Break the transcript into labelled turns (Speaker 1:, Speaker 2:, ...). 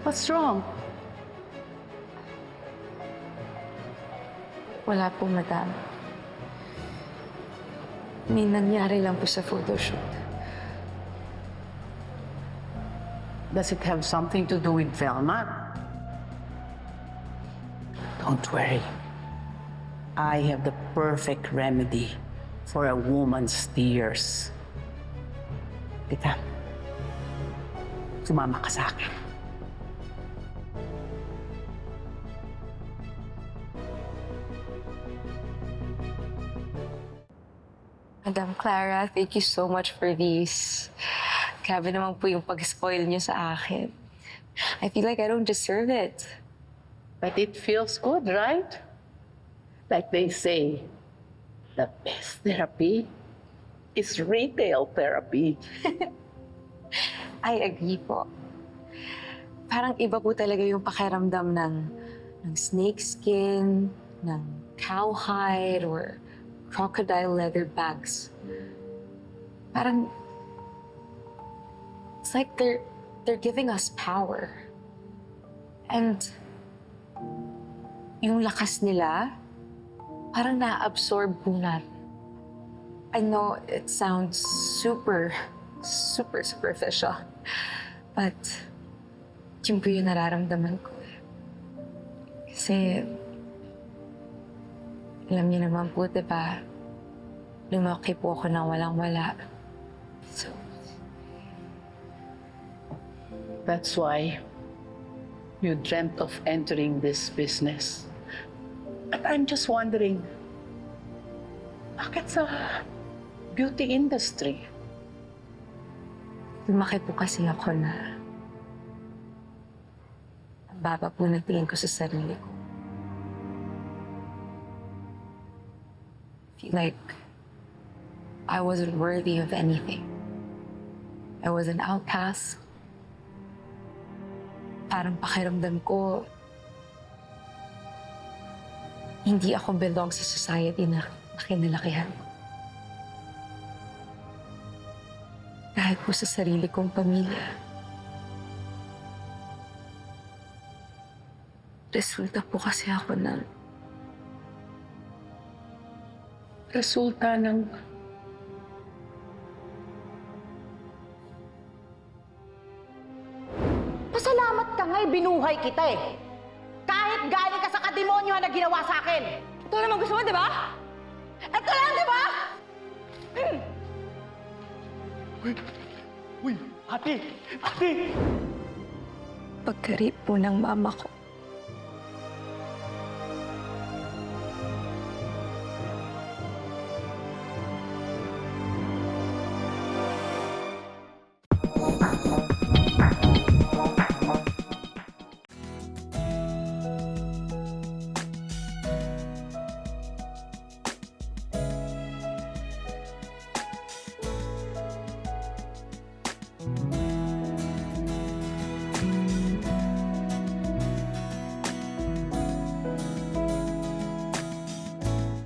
Speaker 1: What's wrong?
Speaker 2: Wala po, madam. May nangyari lang po sa photoshoot.
Speaker 1: Does it have something to do with Velma? Don't worry. I have the perfect remedy for a woman's tears. Tita, sumama ka sa akin.
Speaker 2: Madam Clara, thank you so much for this. Grabe naman po yung pag-spoil niyo sa akin. I feel like I don't deserve it.
Speaker 1: But it feels good, right? Like they say, the best therapy is retail therapy.
Speaker 2: I agree po. Parang iba po talaga yung pakiramdam ng snake skin, ng cowhide, or crocodile leather bags. Parang, it's like they're giving us power. And yung lakas nila, parang na-absorb po natin. I know it sounds super superficial. But, yun po yung nararamdaman ko. Kasi, alam niyo naman po, diba? Lumaki po ako nang walang-wala. So,
Speaker 1: That's why you dreamt of entering this business. But I'm just wondering, bakit sa beauty industry?
Speaker 2: lumaki po kasi ako na ang baba po ng tingin ko sa sarili ko. Feel like I wasn't worthy of anything. I was an outcast. Parang pakiramdam ko, hindi ako belong sa society na kinalakihan ko. Kahit po sa sarili kong pamilya. Resulta po kasi ako ng
Speaker 1: Resulta ng
Speaker 3: Pasalamat ka nga, binuhay kita eh. Kahit galing ka sa kademonyo na ginawa sa akin. Ito naman gusto mo, di ba? Ito lang, di ba?
Speaker 4: Uy! Ate! Ate!
Speaker 2: pagkarip po ng mama ko.